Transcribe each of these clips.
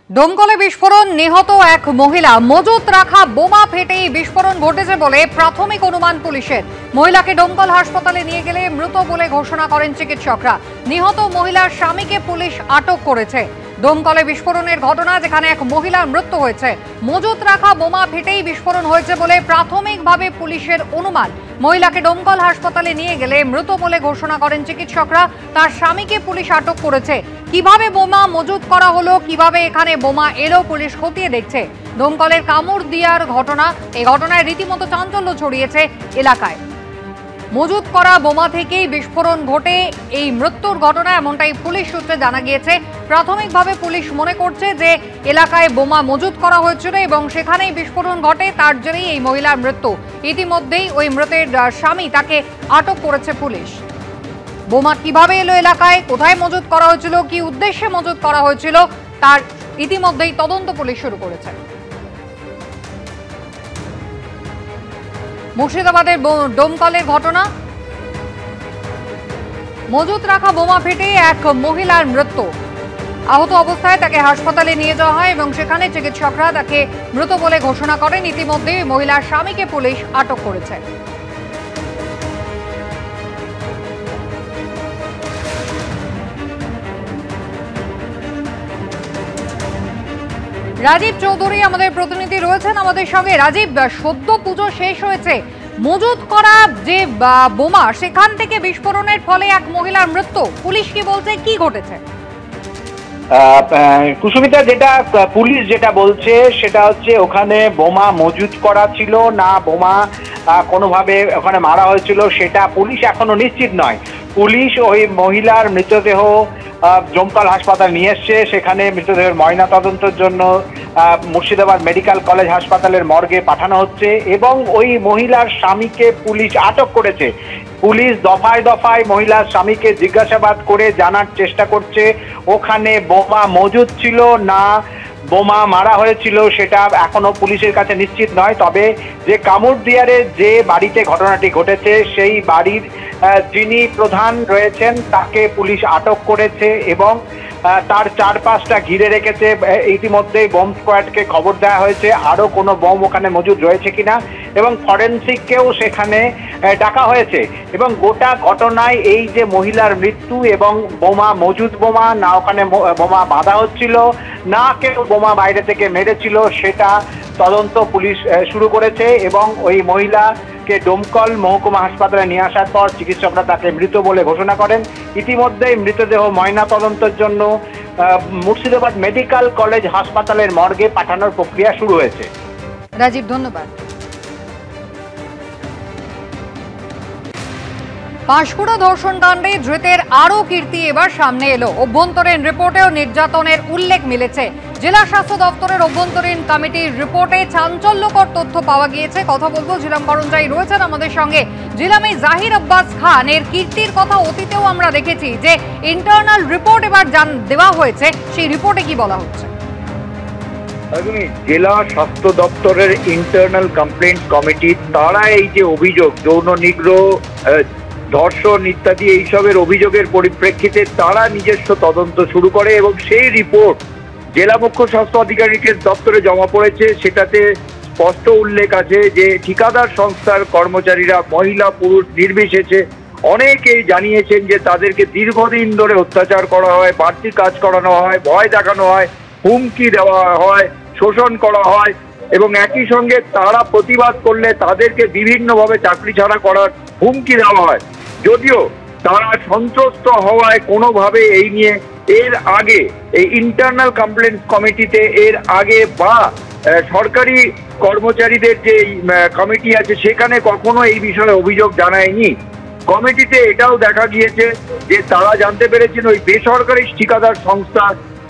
দমকলে বিস্ফোরণ, নিহত এক মহিলা। মজুত রাখা বোমা ফেটেই বিস্ফোরণ ঘটেছে বলে প্রাথমিক অনুমান পুলিশের। মহিলাকে দমকল হাসপাতালে নিয়ে গেলে মৃত বলে ঘোষণা করেন চিকিৎসকরা। নিহত মহিলার স্বামীকে পুলিশ আটক করেছে। দমকলে বিস্ফোরণের ঘটনা, যেখানে এক মহিলার মৃত্যু হয়েছে। মজুত রাখা বোমা ফেটেই বিস্ফোরণ হয়েছে বলে প্রাথমিকভাবে পুলিশের অনুমান। মহিলাকে দমকল হাসপাতালে নিয়ে গেলে মৃত বলে ঘোষণা করেন চিকিৎসকরা। তার স্বামীকে পুলিশ আটক করেছে। কিভাবে বোমা মজুত করা হলো, কিভাবে এখানে বোমা এলো, পুলিশ খতিয়ে দেখছে। দমকলের কামড় দিয়ার ঘটনা, এই ঘটনায় রীতিমতো চাঞ্চল্য ছড়িয়েছে এলাকায়। মজুত করা বোমা থেকেই বিস্ফোরণ ঘটে এই মৃত্যুর ঘটনা, এমনটাই পুলিশ সূত্রে জানা গিয়েছে। প্রাথমিকভাবে পুলিশ মনে করছে যে এলাকায় বোমা মজুত করা হয়েছিল এবং সেখানেই বিস্ফোরণ ঘটে, তার জেরেই এই মহিলার মৃত্যু। ইতিমধ্যেই ওই মৃতের স্বামী, তাকে আটক করেছে পুলিশ। বোমা কিভাবে এলো এলাকায়, কোথায় মজুত করা হয়েছিল, কি উদ্দেশ্যে মজুত করা হয়েছিল, তার ইতিমধ্যেই তদন্ত পুলিশ শুরু করেছে। মুর্শিদাবাদের ডোমকলের ঘটনা, মজুত রাখা বোমা ফেটে এক মহিলার মৃত্যু। আহত অবস্থায় তাকে হাসপাতালে নিয়ে যাওয়া হয় এবং সেখানে চিকিৎসকরা তাকে মৃত বলে ঘোষণা করেন। ইতিমধ্যে মহিলার স্বামীকে পুলিশ আটক করেছে। রাজীব চৌধুরী আমাদের প্রতিনিধি রয়েছেন আমাদের সঙ্গে। রাজীব, সদ্য পুজো শেষ হয়েছে, মজুত করা যে বোমা, সেখান থেকে বিস্ফোরণের ফলে এক মহিলার মৃত্যু। পুলিশ কি বলছে, কি ঘটেছে? কুসুমিতা, যেটা পুলিশ যেটা বলছে সেটা হচ্ছে ওখানে বোমা মজুত করা ছিল না বোমা কোনোভাবে ওখানে মারা হয়েছিল সেটা পুলিশ এখনো নিশ্চিত নয়। পুলিশ ওই মহিলার মৃতদেহ দমকল হাসপাতাল নিয়ে এসছে। সেখানে মৃতদেহের ময়না তদন্তের জন্য মুর্শিদাবাদ মেডিকেল কলেজ হাসপাতালের মর্গে পাঠানো হচ্ছে এবং ওই মহিলার স্বামীকে পুলিশ আটক করেছে। পুলিশ দফায় দফায় মহিলার স্বামীকে জিজ্ঞাসাবাদ করে জানার চেষ্টা করছে ওখানে বোমা মজুদ ছিল না বোমা মারা হয়েছিল, সেটা এখনো পুলিশের কাছে নিশ্চিত নয়। তবে যে কামুরদিয়ারে যে বাড়িতে ঘটনাটি ঘটেছে সেই বাড়ির যিনি প্রধান রয়েছেন তাকে পুলিশ আটক করেছে এবং তার চারপাশটা ঘিরে রেখেছে। ইতিমধ্যেই বোম স্কোয়াডকে খবর দেওয়া হয়েছে আরও কোনো বোম ওখানে মজুদ রয়েছে কিনা, এবং ফরেনসিককেও সেখানে ডাকা হয়েছে। এবং গোটা ঘটনায় এই যে মহিলার মৃত্যু এবং বোমা মজুদ বোমা না ওখানে বোমা বাঁধা হচ্ছিল না কেউ বোমা বাইরে থেকে মেরেছিল, সেটা তদন্ত পুলিশ শুরু করেছে এবং ওই মহিলাকে দমকল মহকুমা হাসপাতালে নিয়ে আসার পর চিকিৎসকরা তাকে মৃত বলে ঘোষণা করেন। ইতিমধ্যেই মৃতদেহ ময়না তদন্তের জন্য মুর্শিদাবাদ মেডিকেল কলেজ হাসপাতালের মর্গে পাঠানোর প্রক্রিয়া শুরু হয়েছে। রাজীব, ধন্যবাদ। পাঁশকুড়া ধর্ষণ কাণ্ডে ধৃতের আরও কীর্তি এবার সামনে এলো। অভ্যন্তরীণ রিপোর্টেও নির্যাতনের উল্লেখ মিলেছে। জেলা স্বাস্থ্য দপ্তরের অভ্যন্তরীণ কমিটির রিপোর্টে চাঞ্চল্যকর তথ্য পাওয়া গিয়েছে। কথা বলবো, জিলাম করঞ্জাই রয়েছেন আমাদের সঙ্গে। জিলামে জাহির আব্বাস খান এর কীর্তির কথা অতীতেও আমরা দেখেছি যে ইন্টারনাল রিপোর্ট এবার দেওয়া হয়েছে, সেই রিপোর্টে কি বলা হচ্ছে? জেলা স্বাস্থ্য দপ্তরের ইন্টারনাল কমপ্লেন্ট কমিটি তারা এই যে অভিযোগ যৌন নিগ্রহ, ধর্ষণ ইত্যাদি এইসবের অভিযোগের পরিপ্রেক্ষিতে তারা নিজস্ব তদন্ত শুরু করে এবং সেই রিপোর্ট জেলা মুখ্য স্বাস্থ্য আধিকারিকের দপ্তরে জমা পড়েছে। সেটাতে স্পষ্ট উল্লেখ আছে যে ঠিকাদার সংস্থার কর্মচারীরা মহিলা পুরুষ নির্বিশেষে অনেকেই জানিয়েছেন যে তাদেরকে দীর্ঘদিন ধরে অত্যাচার করা হয়, বাড়তি কাজ করানো হয়, ভয় দেখানো হয়, হুমকি দেওয়া হয়, শোষণ করা হয় এবং একই সঙ্গে তারা প্রতিবাদ করলে তাদেরকে বিভিন্নভাবে চাকরি ছাড়া করার হুমকি দেওয়া হয়। যদিও তারা সন্তুষ্ট হওয়ায় কোনোভাবে এই নিয়ে এর আগে এই ইন্টারনাল কমপ্লেন্ট কমিটিতে এর আগে বা সরকারি কর্মচারীদের যে কমিটি আছে সেখানে কখনো এই বিষয়ে অভিযোগ জানায়নি। কমিটিতে এটাও দেখা গিয়েছে যে তারা জানতে পেরেছেন ওই বেসরকারি ঠিকাদার সংস্থা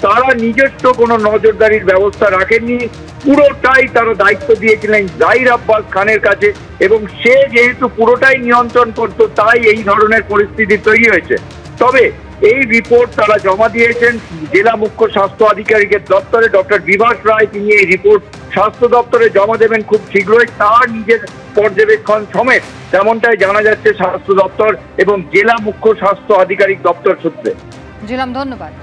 তারা নিজস্ব কোনো নজরদারির ব্যবস্থা রাখেননি, পুরোটাই তারা দায়িত্ব দিয়েছিলেন জাহির আব্বাস খানের কাছে এবং সে যেহেতু পুরোটাই নিয়ন্ত্রণ করত তাই এই ধরনের পরিস্থিতি তৈরি হয়েছে। তবে এই রিপোর্ট তারা জমা দিয়েছেন জেলা মুখ্য স্বাস্থ্য আধিকারিকের দপ্তরে। ডক্টর বিভাস রায় তিনি এই রিপোর্ট স্বাস্থ্য দপ্তরে জমা দেবেন খুব শীঘ্রই, তার নিজের পর্যবেক্ষণ সমেত, তেমনটাই জানা যাচ্ছে স্বাস্থ্য দপ্তর এবং জেলা মুখ্য স্বাস্থ্য আধিকারিক দপ্তর সূত্রে। জিলাম, ধন্যবাদ।